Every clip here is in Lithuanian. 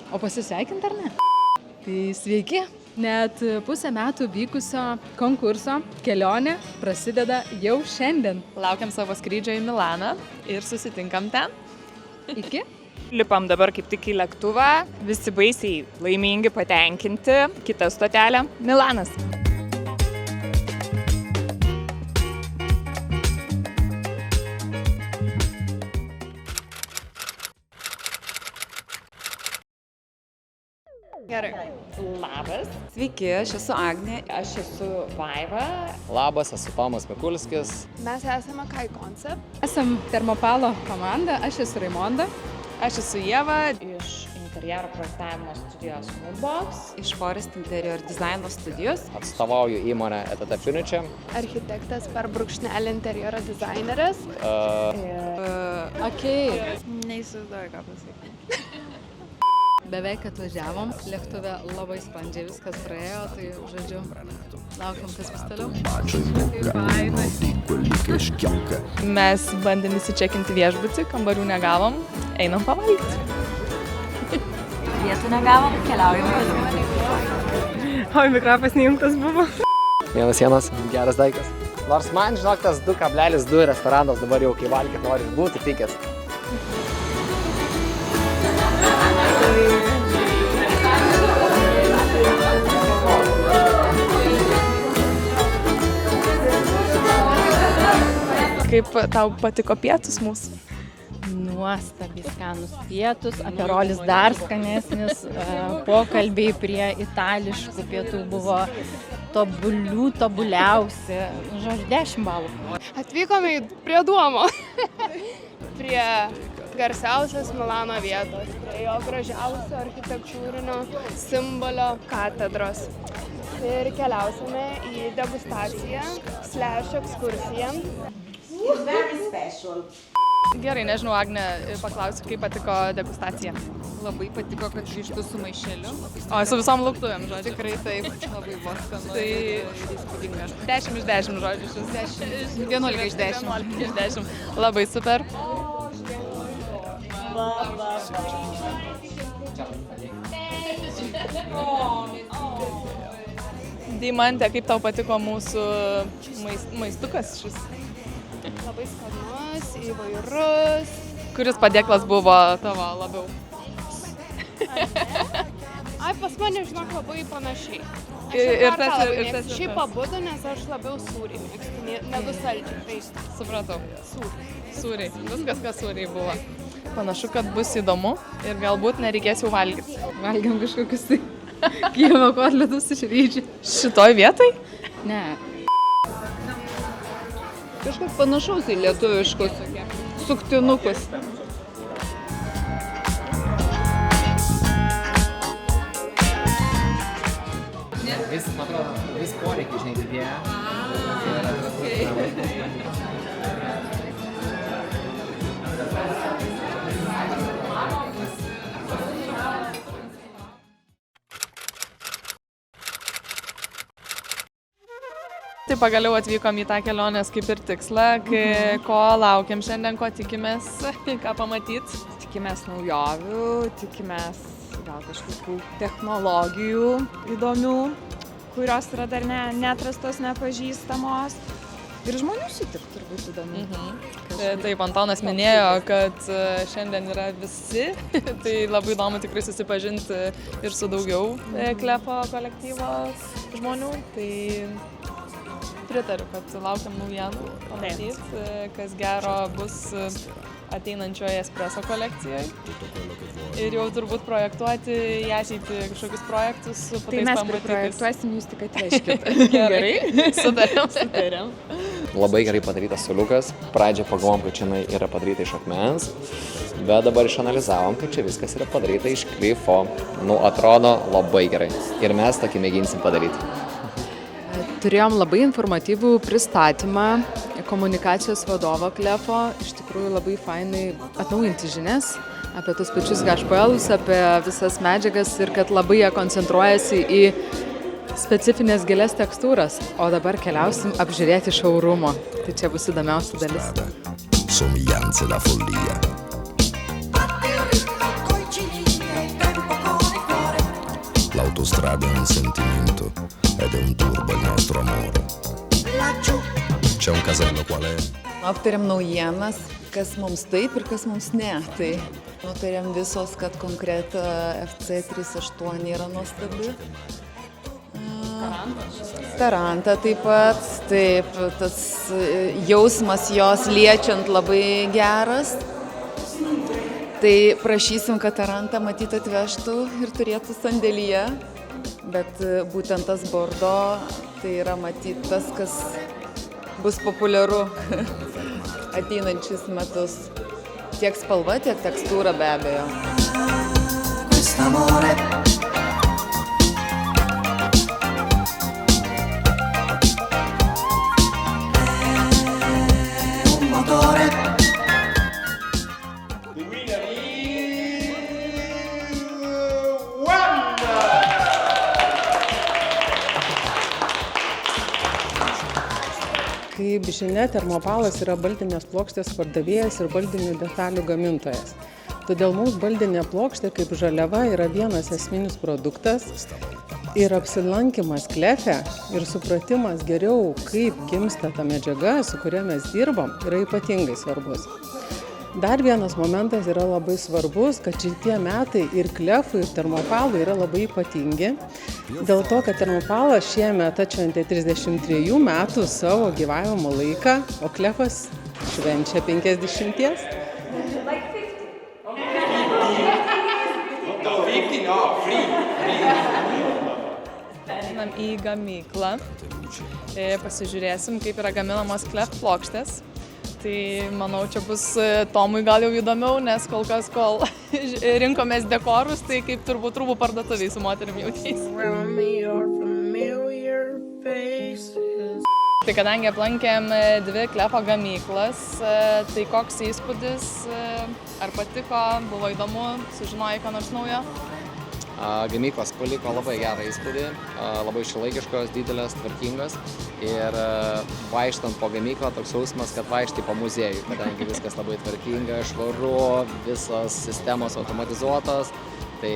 O pasisveikint ar ne? Tai sveiki! Net pusę metų vykusio konkurso kelionė prasideda jau šiandien. Laukiam savo skrydžio į Milaną ir susitinkam ten. Iki? Lipam dabar kaip tik į lėktuvą, visi baisiai laimingi, patenkinti. Kita stotelė – Milanas. Gerai. Labas. Sveiki, aš esu Agnė. Aš esu Vaiva. Labas, esu Tomas Mikulskis. Mes esame Kai Concept. Esam Termopalo komanda, aš esu Raimonda. Aš esu Ieva iš interjero projektavimo studijos Moodbox. Iš Forest Interior dizaino studijos. Atstovauju įmonę ETT Furniture. Architektas per brūkšnelį interjero dizaineris. Okei. Neįsivaizduoju, ką pasakyti. Beveik atvažiavom, lėktuve labai sklandžiai viskas praėjo, tai žodžiu, laukiam, kas bus toliau. Mes bandėm įsičekinti viešbutį, kambarių negavom, einam pavalgyti. Vietų negavom, keliaujam toliau. O mikrofonas neįjungtas buvo. 1-1, geras daiktas. Nors man, žinok, tas 2,2 restoranas dabar jau kai valgyti nori būti tikęs. Kaip tau patiko pietus mūsų? Nuostabiai skanus pietus, aperolis dar skanesnis, pokalbiai prie itališkų pietų buvo tobuliausi, žodžiu, 10 balų. Atvykome prie Duomo, prie garsiausios Milano vietos, prie jo gražiausio architektūrinio simbolio katedros. Ir keliausime į degustaciją / ekskursiją. Gerai, nežinau, Agne, paklausiu, kaip patiko degustacija. Labai patiko, kad grįžtu su maišeliu. O, su visom lauktuvėm, žodžiu. Tikrai taip, labai buvo skanu. Tai įspūdinga. 10 iš 10, žodžiu, šis. 11 iš 10. 11 iš 10. Labai super. Deimante, kaip tau patiko mūsų maistukas šis? Labai skanus, įvairus. Kuris padėklas buvo tavo labiau? Ai, pas mane, žinok, labai panašiai. Ir tas. Šiaip abudu, nes aš labiau sūrį mėgstu, negu saldžiai. Tai Supratau. Sūriai. Viskas, kas sūriai buvo. Panašu, kad bus įdomu ir galbūt nereikės jau valgyti. Valgiam kažkokius tai Kijevo kotletus iš ryžių. Šitoj vietoj? Ne. Kažkas panašaus į lietuviškus suktinukus. Vis, man atrodo, vis poreikiai, žinai, didėja. Tai pagaliau atvykom į tą kelionės kaip ir tikslą, ko laukiam šiandien, ko tikimės, ką pamatyti. Tikimės naujovių, tikimės gal kažkokių technologijų įdomių, kurios yra dar neatrastos, nepažįstamos. Ir žmonių sutikti turbūt įdomu. Taip, Antonas minėjo, kad šiandien yra visi, tai labai įdomu tikrai susipažinti ir su daugiau Klepo kolektyvo žmonių. Tai pritariu, kad laukiam naujienų pamatyti, kas gero bus ateinančioje espreso kolekcijoje. Ir jau turbūt projektuoti į ateitį kažkokius projektus su Tai mes priprojektuosim, jūs tik atveškit. Gerai, sutarėm. Labai gerai padarytas suoliukas. Pradžią pagalvom, kad čia yra padaryta iš akmens, bet dabar išanalizavom, kad čia viskas yra padaryta iš klifo. Atrodo labai gerai. Ir mes tokį mėginsim padaryti. Turėjom labai informatyvų pristatymą komunikacijos vadovo Klepo. Iš tikrųjų labai fainai atnaujinti žinias apie tos pačius HPL-us, apie visas medžiagas ir kad labai jie koncentruojasi į specifinės gilias tekstūras. O dabar keliausim apžiūrėti showroomo. Tai čia bus įdomiausia dalis. Somiglianze da follia. sull'autostrada è un sentimento ed è un turbo il nostro amore. C'è un casello qual è? Aptariam naujienas, kas mums taip ir kas mums ne. Tai nutarėm visos, kad konkreta FC38 yra nuostabi. Taranta taip pat, taip, tas jausmas jos liečiant labai geras. Tai prašysim, kad Taranta matyt atvežtų ir turėtų sandėlyje, bet būtent tas bordo, tai yra matyt tas, kas bus populiaru ateinančius metus. Tiek spalva, tiek tekstūra be abejo. Kaip žinia, Termopalas yra baldinės plokštės pardavėjas ir baldinių detalių gamintojas. Todėl mums baldinė plokštė kaip žaliava yra vienas esminis produktas ir apsilankymas klefe ir supratimas geriau, kaip gimsta ta medžiaga, su kuria mes dirbam, yra ypatingai svarbus. Dar vienas momentas yra labai svarbus, kad šitie metai ir klefui, ir Termopalui yra labai ypatingi. Dėl to, kad Termopalas šiemet atšventė 33 metų savo gyvavimo laiką, o klefas švenčia 50. Einam į gamyklą, pasižiūrėsim, kaip yra gaminamos klef plokštės. Tai manau, čia bus Tomui gal jau įdomiau, nes kol kas, kol rinkomės dekorus, tai kaip turbūt rūbų parduotuviai su moterim jautiais. Tai kadangi aplankėm 2 klefo gamyklas, tai koks įspūdis, ar patiko, buvo įdomu, sužinojai ką nors naujo? Gamyklos paliko labai gerą įspūdį, labai šiuolaikiškos, didelės, tvarkingos ir vaikštant po gamyklą toks jausmas, kad vaikštai po muziejų, kadangi viskas labai tvarkinga, švaru, visos sistemos automatizuotos, tai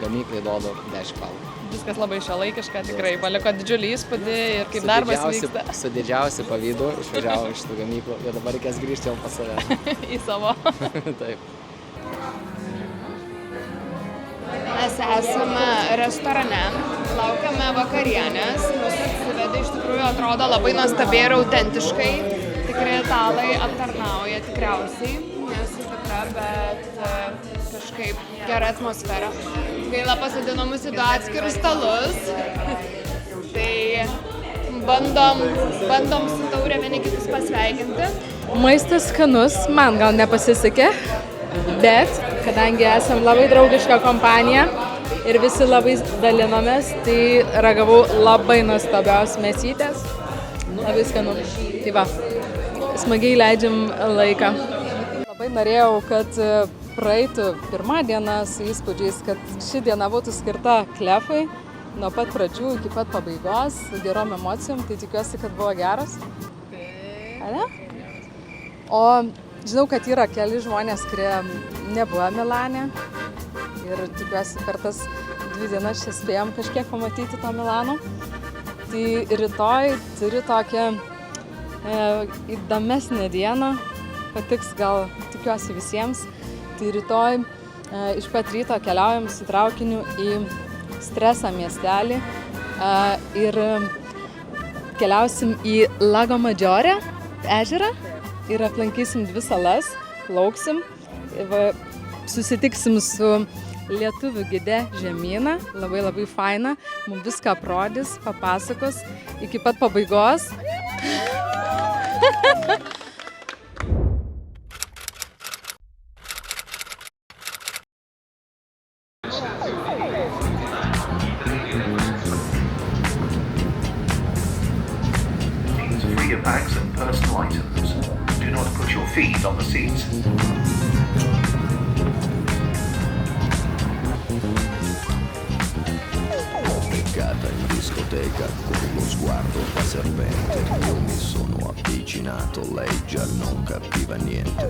gamyklai duodu 10 balų. Viskas labai šiuolaikiška, tikrai paliko didžiulį įspūdį ir kaip darbas vyksta. Su didžiausiu pavydu išvažiavau iš tų gamyklų ir dabar reikės grįžti jau pas save. Į savo. Taip. Mes esame restorane, laukiame vakarienės, mus atsivedė, iš tikrųjų atrodo labai nuostabiai ir autentiškai. Tikrai italai aptarnauja tikriausiai, nesu tikra, bet kažkaip gera atmosfera. Gaila pasodino mus į 2 atskirus stalus, tai bandom su taurė vieni kitus pasveikinti. Maistas skanus, man gal nepasisekė, bet kadangi esam labai draugiška kompanija ir visi labai dalinomės, tai ragavau labai nuostabios mėsytės, labai skanu. Tai va, smagiai leidžiam laiką. Labai norėjau, kad praeitų pirma diena su įspūdžiais, kad ši diena būtų skirta klefui nuo pat pradžių iki pat pabaigos, su gerom emocijom, tai tikiuosi, kad buvo geras. Ale? O žinau, kad yra keli žmonės, kurie nebuvo Milane ir tikiuosi per tas 2 dienas čia spėjom kažkiek pamatyti to Milano. Tai rytoj turiu tokią įdomesnę dieną, patiks gal tikiuosi visiems. Tai rytoj iš pat ryto keliaujam su traukiniu į Stresa miestelį ir keliausim į Lago Maggiore ežerą ir aplankysim 2 salas, plauksim, susitiksim su lietuvių gide Žemyna, labai labai faina, mums viską aprodys, papasakos iki pat pabaigos. Free your bags and personal items. Do not put your feet on the seats. Beccata in discoteca con lo sguardo da serpente. Io mi sono avvicinato, lei già non capiva niente.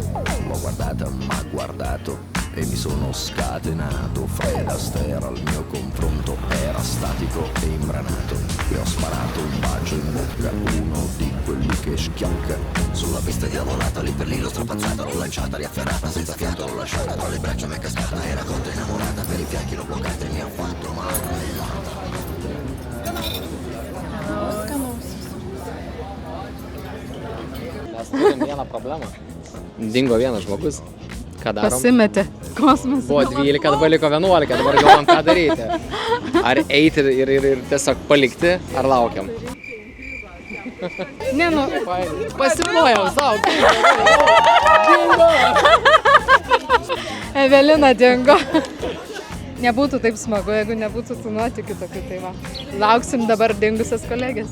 L'ho guardata, m'ha guardato e mi sono scatenato. Fred Astaire al mio confronto era statico e imbranato e ho sparato un bacio in bocca, uno di quelli che schiocca. Sulla pista diavolata, lì per lì l'ho strapazzata, l'ho lanciata, riafferrata, senza fiato l'ho lasciata, tra le braccia m'è cascata, era contro innamorata, per i fianchi l'ho bloccata e mi ha fatto male. Mes turim vieną problemą. Dingo vienas žmogus. Ką darom? Pasimetė kosmosą. Buvo 12, dabar liko 11, dabar galvom ką daryti. Ar eiti ir tiesiog palikti, ar laukiam? Ne, nu, pasiplojau savo. Dingo. Evelina dingo. Nebūtų taip smagu, jeigu nebūtų tų nuotykių tokių, tai va. Lauksim dabar dingusias kolegės.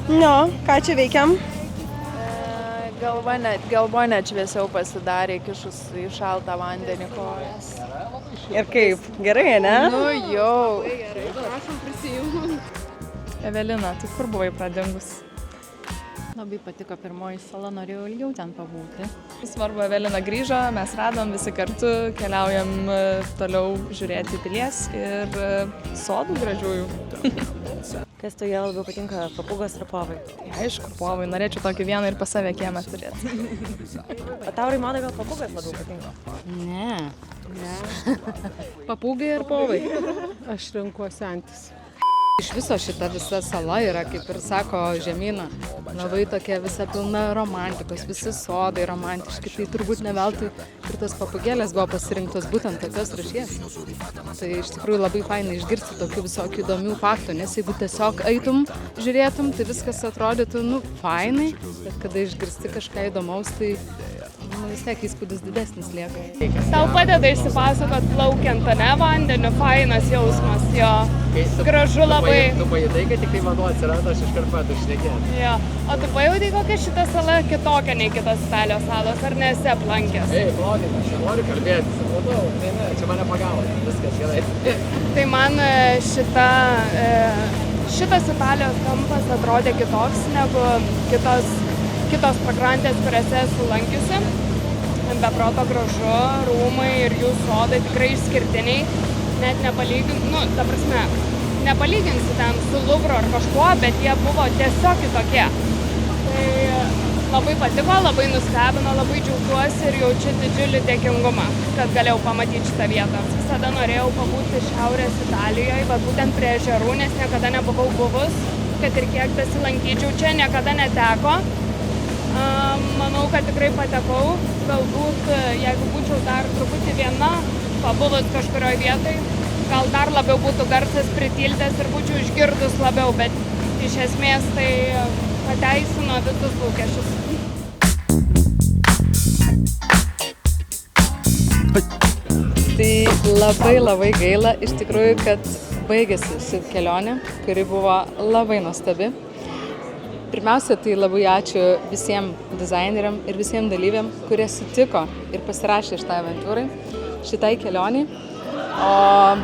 Nu, ką čia veikiam? Galva net šviesiau pasidarė, kišus į šaltą vandenį kojas. Ir kaip? Gerai, ne? Nu jau. Prašom prisijungti. Evelina, tai kur buvai pradingus? Labai patiko pirmoji sala, norėjau ilgiau ten pabūti. Svarbu, Evelina grįžo, mes radom visi kartu, keliaujam toliau žiūrėti pilies ir sodų gražiųjų. Kas tau labiau patinka, papūgos ar povai? Aišku, povai, norėčiau tokį vieną ir pas save kiemą turėti. O tau, Raimonda, gal papūgas labiau patinka? Ne. Papūgai ir povai. Aš renkuosi antis. Iš viso šita visa sala yra, kaip ir sako Žemyna, labai tokia visa pilna romantikos, visi sodai romantiški, tai turbūt ne veltui ir tos papūgėlės buvo pasirinktos būtent tokios rūšies. Tai iš tikrųjų labai fainai išgirsti tokių visokių įdomių faktų, nes jeigu tiesiog eitum, žiūrėtum, tai viskas atrodytų, fainai, bet kada išgirsti kažką įdomaus, tai vis tiek įspūdis didesnis lieka. Tau padeda išsipasakot plaukiant, ne, vandeniu, fainas jausmas, jo. Gražu labai. Tu pajutai, kad tik tai vanduo atsirado, aš iškart pradėjau šnekėti. Jo. O tu pajutai, kokia šita sala kitokia nei kitos Italijos salos, ar nesi aplankęs? Ei, plaukit, aš nenoriu kalbėti, supratau, ne, čia mane pagavo, viskas gerai. Tai man šitas Italijos kampas atrodė kitoks negu kitos pakrantės, kuriuose esu lankiusi. Beproto gražu, rūmai ir jų sodai tikrai išskirtiniai. Net nepalyginsi ten su Luvru ar kažkuo, bet jie buvo tiesiog kitokie. Tai labai patiko, labai nustebino, labai džiaugiuosi ir jaučiu didžiulį dėkingumą, kad galėjau pamatyti šitą vietą. Visada norėjau pabūti Šiaurės Italijoje, bet būtent prie ežerų, nes niekada nebuvau buvus, kad ir kiek besilankyčiau čia, niekada neteko. Manau, kad tikrai patekau, galbūt jeigu būčiau dar truputį viena, pabuvus kažkurioje vietoje, gal dar labiau būtų garsas pritildęs ir būčiau išgirdus labiau, bet iš esmės tai pateisino visus lūkesčius. Tai labai gaila iš tikrųjų, kad baigėsi ši kelionė, kuri buvo labai nuostabi. Pirmiausia, tai labai ačiū visiems dizaineriam ir visiems dalyviam, kurie sutiko ir pasirašė šitai aventūrai, šitai kelioniai. O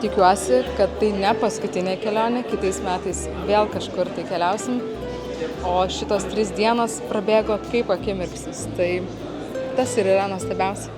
tikiuosi, kad tai ne paskutinė kelionė, kitais metais vėl kažkur tai keliausim. O šitos 3 dienos prabėgo kaip akimirksnis. Tai tas ir yra nuostabiausia.